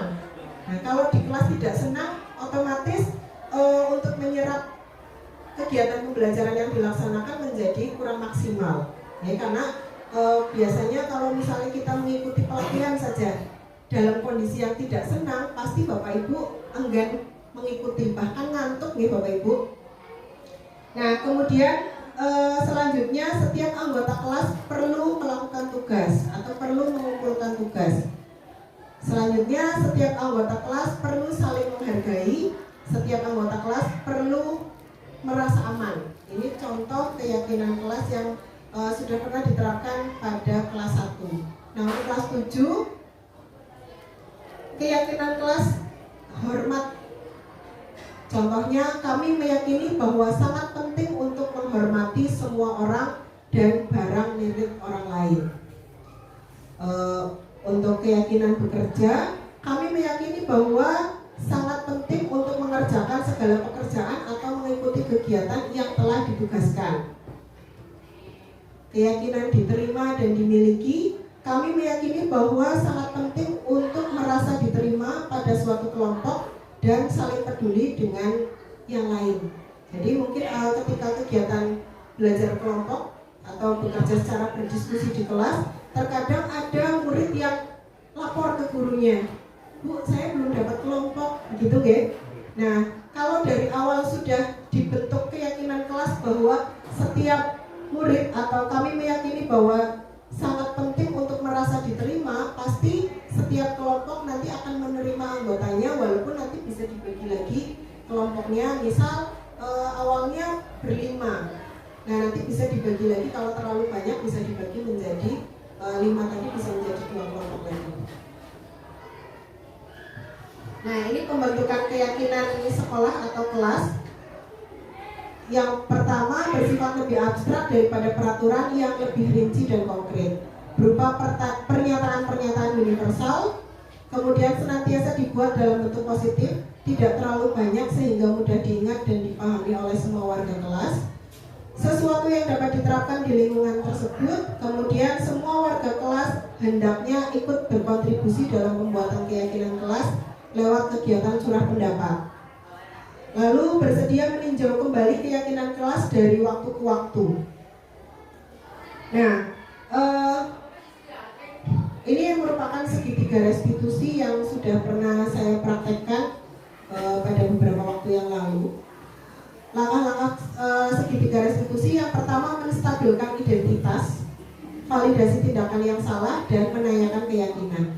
Nah, kalau di kelas tidak senang, otomatis untuk menyerap kegiatan pembelajaran yang dilaksanakan menjadi kurang maksimal. Ya, karena biasanya kalau misalnya kita mengikuti pelatihan saja dalam kondisi yang tidak senang, pasti Bapak Ibu enggan mengikuti, bahkan ngantuk nih Bapak Ibu. Nah, kemudian selanjutnya setiap anggota kelas perlu melakukan tugas atau perlu mengumpulkan tugas. Selanjutnya setiap anggota kelas perlu saling menghargai, setiap anggota kelas perlu merasa aman. Ini contoh keyakinan kelas yang sudah pernah diterapkan pada kelas 1. Nah, untuk kelas 7, keyakinan kelas hormat. Contohnya, kami meyakini bahwa sangat penting untuk menghormati semua orang dan barang milik orang lain. Untuk keyakinan bekerja, kami meyakini bahwa sangat penting untuk mengerjakan segala pekerjaan atau mengikuti kegiatan yang telah ditugaskan. Keyakinan diterima dan dimiliki, kami meyakini bahwa sangat penting untuk merasa diterima pada suatu kelompok dan saling peduli dengan yang lain. Jadi mungkin ketika kegiatan belajar kelompok atau bekerja secara berdiskusi di kelas, terkadang ada murid yang lapor ke gurunya, Bu, saya belum dapat kelompok, begitu nggih? Nah, kalau dari awal sudah dibentuk keyakinan kelas bahwa setiap murid atau kami meyakini bahwa sangat penting untuk merasa diterima, pasti setiap kelompok nanti akan menerima anggotanya, walaupun nanti bisa dibagi lagi kelompoknya. Misal awalnya berlima, nah nanti bisa dibagi lagi, kalau terlalu banyak bisa dibagi menjadi 5 tadi bisa menjadi 2 kelompok lagi. Nah, ini pembentukan keyakinan sekolah atau kelas. Yang pertama bersifat lebih abstrak daripada peraturan yang lebih rinci dan konkret, berupa pernyataan-pernyataan universal, kemudian senantiasa dibuat dalam bentuk positif, tidak terlalu banyak sehingga mudah diingat dan dipahami oleh semua warga kelas. Sesuatu yang dapat diterapkan di lingkungan tersebut, kemudian semua warga kelas hendaknya ikut berkontribusi dalam pembuatan keyakinan kelas lewat kegiatan curah pendapat. Lalu bersedia meninjau kembali keyakinan kelas dari waktu ke waktu. Nah, ini yang merupakan segitiga restitusi yang sudah pernah saya praktekkan pada beberapa waktu yang lalu. Langkah-langkah segitiga restitusi yang pertama menstabilkan identitas, validasi tindakan yang salah, dan menanyakan keyakinan.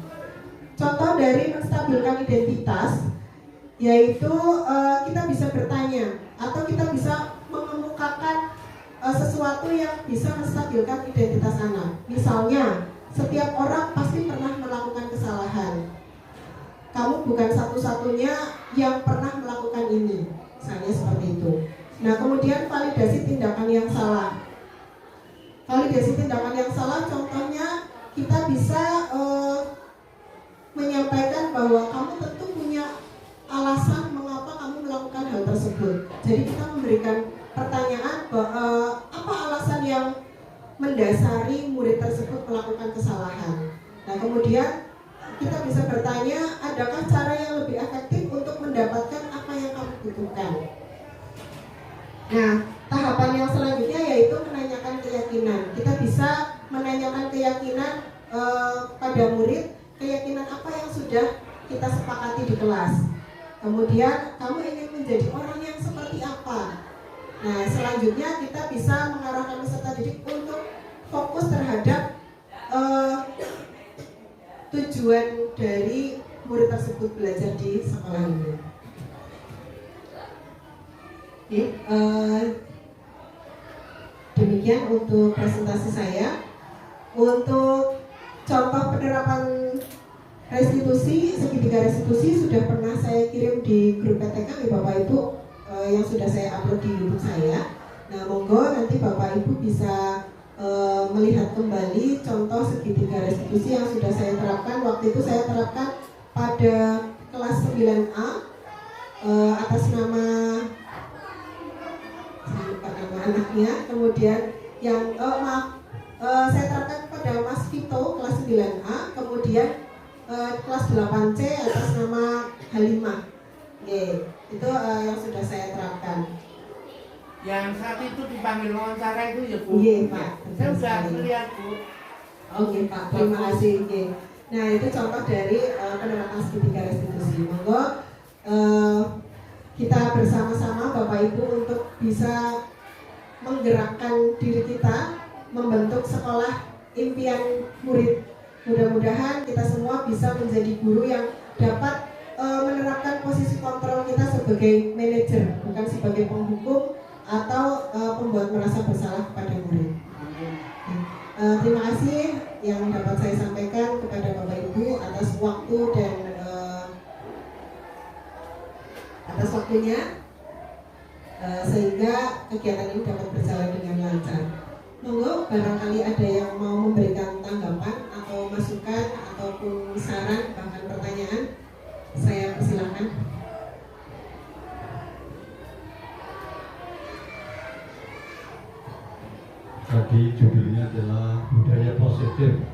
Contoh dari menstabilkan identitas yaitu kita bisa bertanya atau kita bisa mengemukakan sesuatu yang bisa menstabilkan identitas anak. Misalnya, setiap orang pasti pernah melakukan kesalahan. Kamu bukan satu-satunya yang pernah melakukan ini, misalnya seperti itu. Nah, kemudian validasi tindakan yang salah. Validasi tindakan yang salah contohnya kita bisa menyampaikan bahwa kamu tentu punya alasan mengapa kamu melakukan hal tersebut. Jadi kita memberikan pertanyaan apa alasan yang mendasari murid tersebut melakukan kesalahan. Nah, kemudian kita bisa bertanya, adakah cara yang lebih efektif untuk mendapatkan apa yang kamu butuhkan? Nah, tahapan yang selanjutnya yaitu menanyakan keyakinan. Kita bisa menanyakan keyakinan pada murid, keyakinan apa yang sudah kita sepakati di kelas. Kemudian kamu ingin menjadi orang yang seperti apa? Nah, selanjutnya kita bisa mengarahkan peserta didik untuk fokus terhadap tujuan dari murid tersebut belajar di sekolah ini. Oke, demikian untuk presentasi saya. Untuk contoh penerapan restitusi, segitiga restitusi sudah pernah saya kirim di grup PTK Bapak Ibu yang sudah saya upload di YouTube saya. Nah, monggo nanti Bapak Ibu bisa melihat kembali contoh segitiga restitusi yang sudah saya terapkan. Waktu itu saya terapkan pada kelas 9A atas nama, saya lupa nama anaknya. Kemudian yang saya terapkan pada Mas Vito kelas 9A, kemudian kelas 8C atas nama Halimah. Itu yang sudah saya terapkan. Yang saat itu dipanggil wawancara itu ya Bu? Iya Pak. Saya sudah melihat Bu. Oke Pak, terima kasih. Nah itu contoh dari penerapan segitiga restitusi. Monggo kita bersama-sama Bapak Ibu untuk bisa menggerakkan diri kita membentuk sekolah impian murid. Mudah-mudahan kita semua bisa menjadi guru yang dapat menerapkan posisi kontrol kita sebagai manajer, bukan sebagai penghukum atau pembuat merasa bersalah kepada murid. Terima kasih yang dapat saya sampaikan kepada Bapak Ibu atas waktu dan atas waktunya, sehingga kegiatan ini dapat berjalan dengan lancar. Monggo barangkali ada yang mau memberikan tanggapan atau masukan ataupun saran bahkan pertanyaan, saya persilakan. Tadi judulnya adalah budaya positif.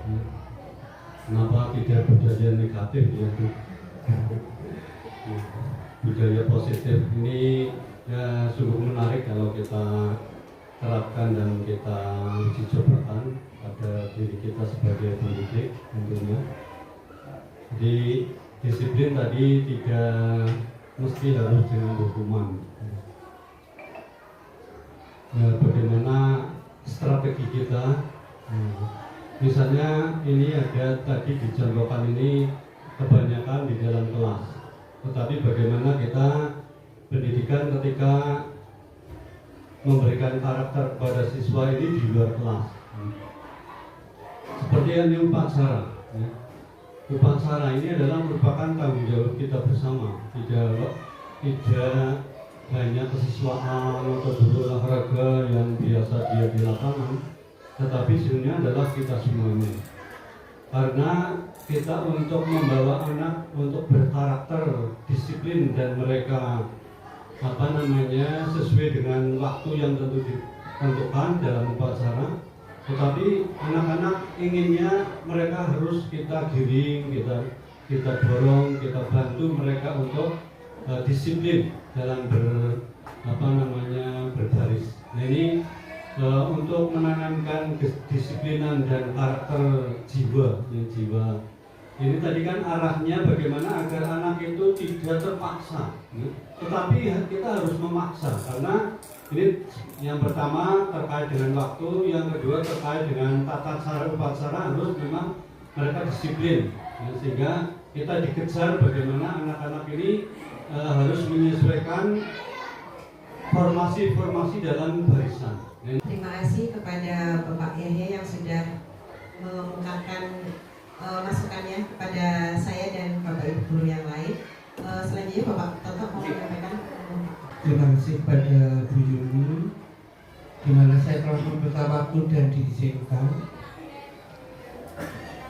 Kenapa tidak budaya negatif ya? Budaya positif ini ya sungguh menarik kalau kita terapkan dan kita uji cobakan pada diri kita sebagai pendidik tentunya. Di disiplin tadi tidak mesti harus dengan hukuman. Nah, bagaimana strategi kita? Misalnya ini ada tadi dicontohkan ini kebanyakan di dalam kelas. Tetapi bagaimana kita pendidikan ketika memberikan karakter kepada siswa ini di luar kelas, seperti yang upacara. Upacara ini adalah merupakan tanggung jawab kita bersama. Tidak hanya kesiswaan atau guru olahraga yang biasa dia di lapangan, tetapi sebenarnya adalah kita semuanya. Karena kita untuk membawa anak untuk berkarakter, disiplin dan mereka sesuai dengan waktu yang tentu ditentukan dalam upacara. Tetapi anak-anak inginnya mereka harus kita giring, kita dorong, kita bantu mereka untuk disiplin dalam berbaris. Nah ini untuk menanamkan kedisiplinan dan karakter jiwa. Ini tadi kan arahnya bagaimana agar anak itu tidak terpaksa, tetapi kita harus memaksa, karena ini yang pertama terkait dengan waktu, yang kedua terkait dengan tata cara upacara harus memang mereka disiplin, sehingga kita dikejar bagaimana anak-anak ini harus menyesuaikan formasi dalam barisan. Terima kasih kepada Bapak Yahya yang sudah mengungkapkan masukannya kepada saya dan Bapak Ibu guru yang lain. Selanjutnya Bapak Toto mau menyampaikan. Terima kasih pada Bu Yuni, di mana saya telah meminta waktu dan diizinkan.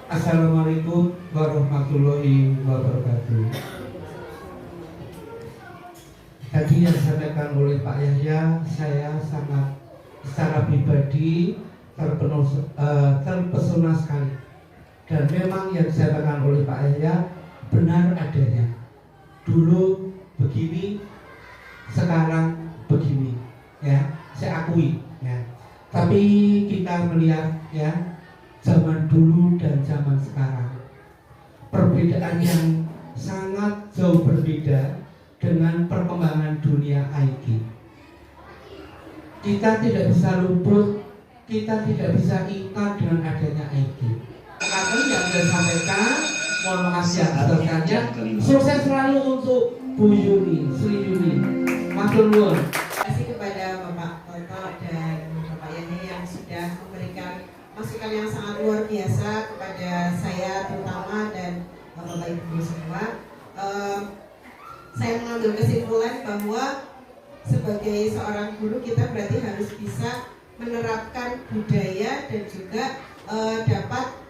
Assalamualaikum warahmatullahi wabarakatuh. Tadi yang disampaikan oleh Pak Yahya, saya sangat secara pribadi terpesona sekali. Dan memang yang disampaikan oleh Pak Yahya benar adanya. Dulu begini, sekarang begini, ya, saya akui, ya. Tapi kita melihat, ya, zaman dulu dan zaman sekarang, perbedaan yang sangat jauh berbeda dengan perkembangan dunia IT. Kita tidak bisa luput, kita tidak bisa ingkar dengan adanya IT. Karena yang saya sampaikan Mohon makasih atas rekannya. Sukses selalu untuk Bu Yuni, Sri Yuni. Matur nuwun. Terima kasih kepada Bapak Toto dan Bapak Yani yang sudah memberikan masukan yang sangat luar biasa kepada saya terutama dan Bapak Ibu semua. Saya mengambil kesimpulan bahwa sebagai seorang guru kita berarti harus bisa menerapkan budaya dan juga dapat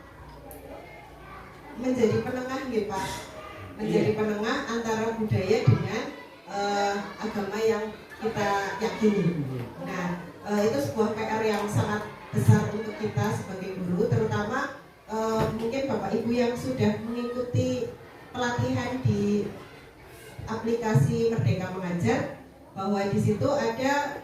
menjadi penengah ya Pak, menjadi penengah antara budaya dengan agama yang kita yakini. Nah, itu sebuah PR yang sangat besar untuk kita sebagai guru, terutama mungkin Bapak Ibu yang sudah mengikuti pelatihan di aplikasi Merdeka Mengajar, bahwa di situ ada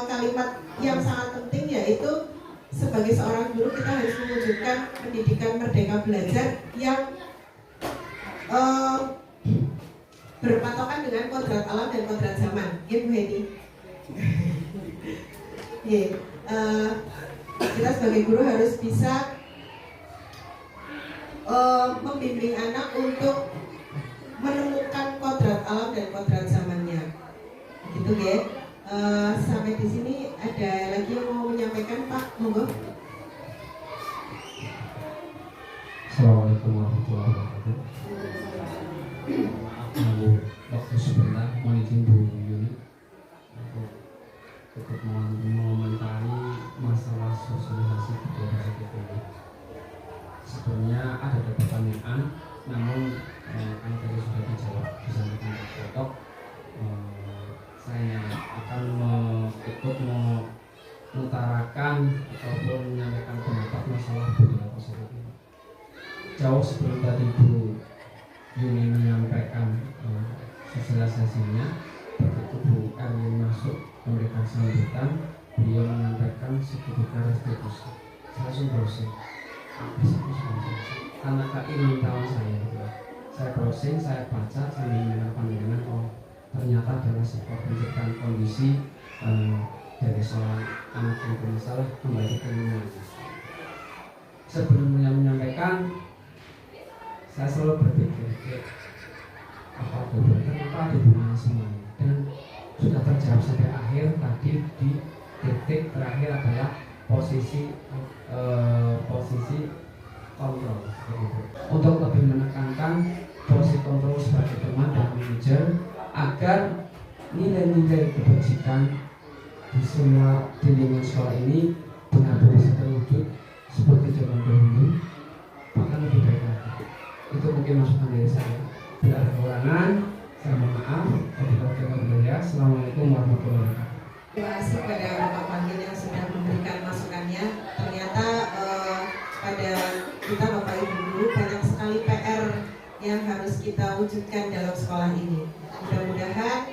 kalimat yang sangat penting, yaitu sebagai seorang guru kita harus mewujudkan pendidikan merdeka belajar yang berpatokan dengan kodrat alam dan kodrat zaman. Ya Bu Hedi. Kita sebagai guru harus bisa membimbing anak untuk menemukan kodrat alam dan kodrat zamannya. Gitu ya. Sampai di sini ada lagi yang mau menyampaikan Pak, monggo. Assalamualaikum warahmatullahi wabarakatuh. Maaf waktu sebentar, mohon izin Bu Yuni untuk ikut mengomentari masalah sosialisasi budaya positif ini. Sebenarnya ada pertanyaan, namun kan tadi sudah dijawab disampaikan Pak Toto. Saya akan ikut mengutarakan ataupun menyampaikan pendapat masalah budaya positif ini. Jauh sebelum tadi Bu Yuni menyampaikan sosialisasinya, begitu Bu Erwin masuk memberikan sambutan, beliau menyampaikan seketika restitusi. Saya langsung browsing, karena keinginan saya gitu. Saya browsing, saya baca sambil mendengar pandangan, oh ternyata adalah sebuah penciptaan kondisi dari seorang anak yang bermasalah kembali ke lingkungannya. Sebelum menyampaikan, saya selalu berpikir apa ada hubungannya semuanya, dan sudah terjawab sampai akhir. Tadi di titik terakhir adalah posisi kontrol gitu. Untuk lebih menekankan posisi kontrol sebagai teman dan manajer agar nilai-nilai kebajikan di semua di lingkungan sekolah ini benar-benar bisa terwujud seperti zaman dahulu, bahkan lebih baik lagi. Itu mungkin masukan dari saya. Bila ada kekurangan, saya mohon maaf. Assalamualaikum warahmatullahi wabarakatuh. Terima kasih kepada Bapak Panggil yang sudah memberikan masukannya. Ternyata pada kita Bapak Ibu guru banyak sekali PR yang harus kita wujudkan dalam sekolah ini. Mudah-mudahan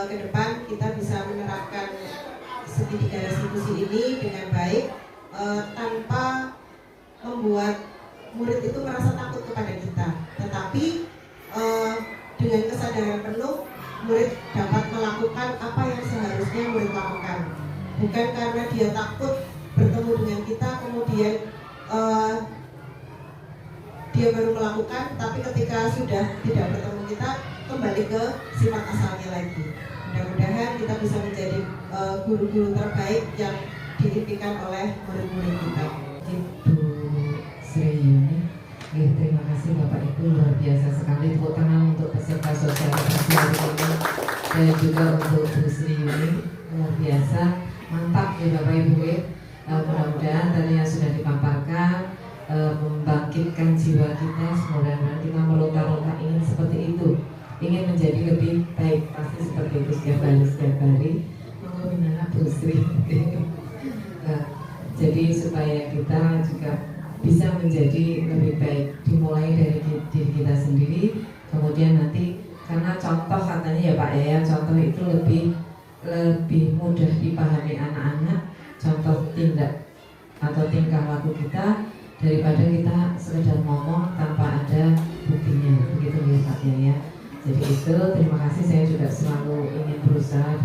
ke depan kita bisa menerapkan segitiga restitusi ini dengan baik, tanpa membuat murid itu merasa takut kepada kita, tetapi dengan kesadaran penuh murid dapat melakukan apa yang seharusnya murid lakukan, bukan karena dia takut bertemu dengan kita kemudian dia baru melakukan, tapi ketika sudah tidak bertemu kita kembali ke sifat asalnya lagi. Mudah-mudahan kita bisa menjadi guru-guru terbaik yang diimpikan oleh murid-murid kita. Ibu Sri Yuni, terima kasih Bapak Ibu, luar biasa sekali. Tepuk tangan untuk peserta sosialisasi hari ini dan juga untuk Bu Sri Yuni, luar biasa, mantap ya Bapak Ibu. Mudah-mudahan tadi yang sudah dipaparkan membangkitkan jiwa kita. Semoga kita melontar-lontar ingin seperti itu, ingin menjadi lebih baik, pasti seperti itu setiap hari. Mengenai Bu Sri. Jadi supaya kita juga bisa menjadi lebih baik, dimulai dari diri kita sendiri, kemudian nanti karena contoh katanya ya Pak ya, contoh itu lebih mudah dipahami anak-anak, contoh tindak atau tingkah laku kita daripada kita sekedar ngomong tanpa ada buktinya, begitu ya Pak ya. Jadi itu, terima kasih, saya juga selalu ingin berusaha.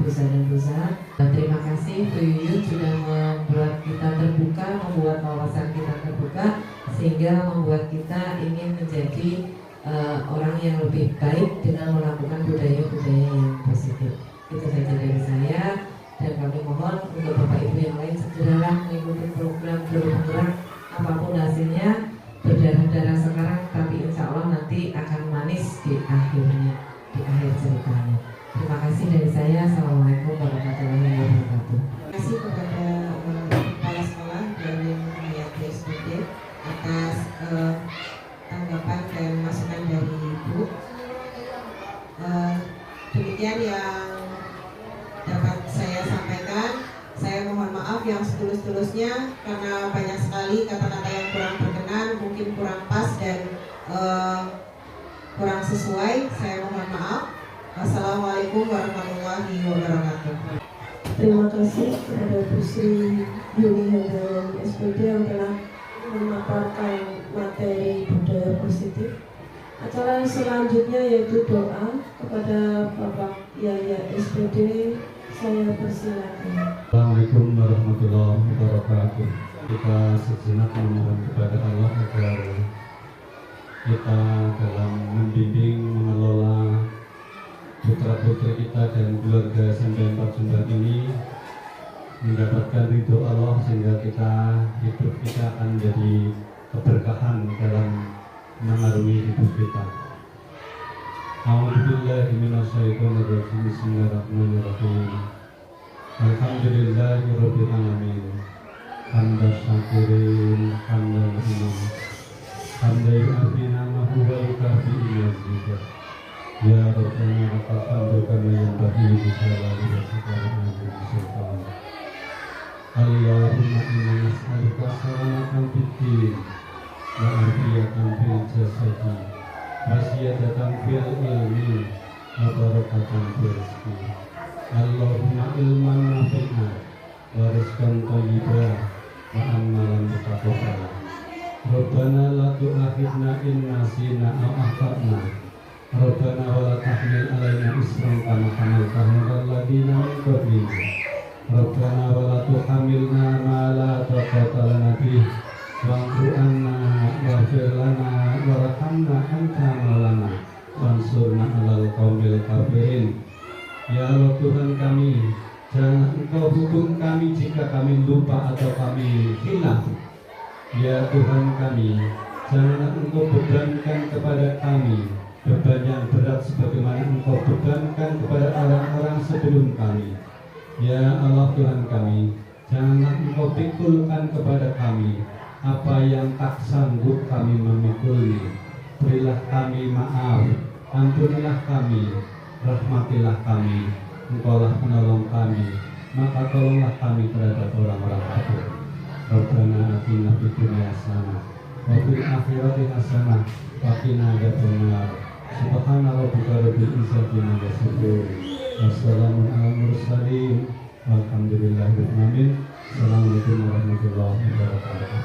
Dan terima kasih Bu Yuyun sudah membuat kita terbuka, membuat wawasan kita terbuka, sehingga membuat kita ingin menjadi orang yang lebih baik dengan melakukan budaya-budaya yang positif. Itu saja dari saya, dan kami mohon untuk Bapak Ibu yang lain segeralah mengikuti program Guru Penggerak, apapun hasilnya, berdarah-darah sekarang, tapi insya Allah nanti akan manis di akhirnya, di akhir ceritanya. Terima kasih dari saya. Assalamualaikum warahmatullahi wabarakatuh. Terima kasih kepada kepala sekolah dari Hayati SPD atas tanggapan dan masukan dari Ibu. Demikian yang dapat saya sampaikan. Saya mohon maaf yang setulus-tulusnya karena banyak sekali kata-kata yang kurang berkenan, mungkin kurang pas dan kurang sesuai. Saya mohon maaf. Assalamualaikum warahmatullahi wabarakatuh. Terima kasih kepada Bu Sri Yuni Hendrawan SPD yang telah memaparkan materi budaya positif. Acara selanjutnya yaitu doa kepada Bapak Yaya SPD. Saya persilakan. Assalamualaikum warahmatullahi wabarakatuh. Kita sejenak memohon kepada Allah agar kita dalam membimbing, mengelola putra-putri kita dan keluarga SMP 4 Sumbar ini mendapatkan ridho Allah, sehingga hidup kita akan menjadi keberkahan dalam mengarungi hidup kita. A'udzubillahi minasyaitonir rajim. Bismillahirrahmanirrahim. Alhamdulillahirabbil alamin. Hamdan syakirin, hamdan liman. Hamdan yu'afina ma huwa yukafi'u mazida. Ya Rabbana lakal hamdu kama yanbaghi li jalali wajhika wa azimi sultan. Allahumma inna nas'aluka salamatan fid din wa afiyatan fil jasadi wa ziyadatan fil ilmi wa barakatan fil rizqi. Allahumma ilman nafi'an wa rizqan thayyiban wa amalan mutaqabbala. Rabbana la tu'akhidna in nasina aw akhtana. Rabbana wa la tahmil 'alaina isran kama hamaltahu 'alal ladzina min qablina. Rabbana wa la tuhamilna ma la taqata lana bih wa'fu 'anna waghfir lana warhamna anta maulana wansurna 'alal qaumil kafirin. Ya Allah Tuhan kami, jangan Engkau hukum kami jika kami lupa atau kami hilaf. Ya Tuhan kami, janganlah Engkau bebankan kepada kami beban yang berat sebagaimana Engkau bebankan kepada orang-orang sebelum kami. Ya Allah Tuhan kami, janganlah Engkau pikulkan kepada kami apa yang tak sanggup kami memikulnya. Berilah kami maaf, ampunilah kami, rahmatilah kami. Engkaulah penolong kami, maka tolonglah kami terhadap orang-orang kafir. Rabbana atina fid dunya hasanah wa fil akhirati hasanah wa qina adzabannar. Subhana rabbika rabbil izzati amma yasifun. Wassalamun alal mursalin. Walhamdulillahirabbil alamin. Assalamualaikum warahmatullahi wabarakatuh.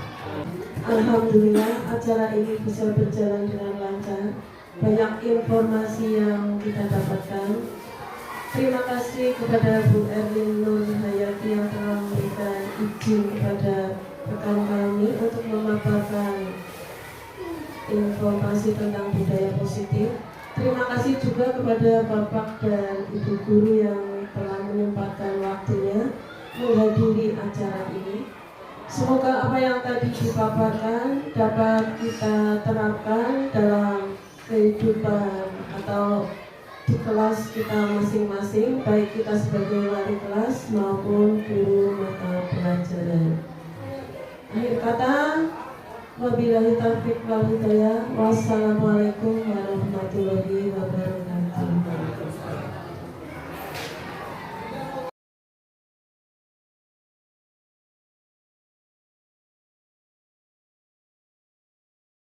Alhamdulillah, acara ini bisa berjalan dengan lancar. Banyak informasi yang kita dapatkan. Terima kasih kepada Bu Erlin Nur Hayati yang telah memberikan izin kepada rekan kami untuk memaparkan informasi tentang budaya positif. Terima kasih juga kepada Bapak dan Ibu Guru yang telah menyempatkan waktunya menghadiri acara ini. Semoga apa yang tadi dipaparkan dapat kita terapkan dalam kehidupan atau di kelas kita masing-masing, baik kita sebagai wali kelas maupun guru mata pelajaran. Akhir kata, wabillahi taufiq wal hidayah. Wassalamualaikum warahmatullahi wabarakatuh.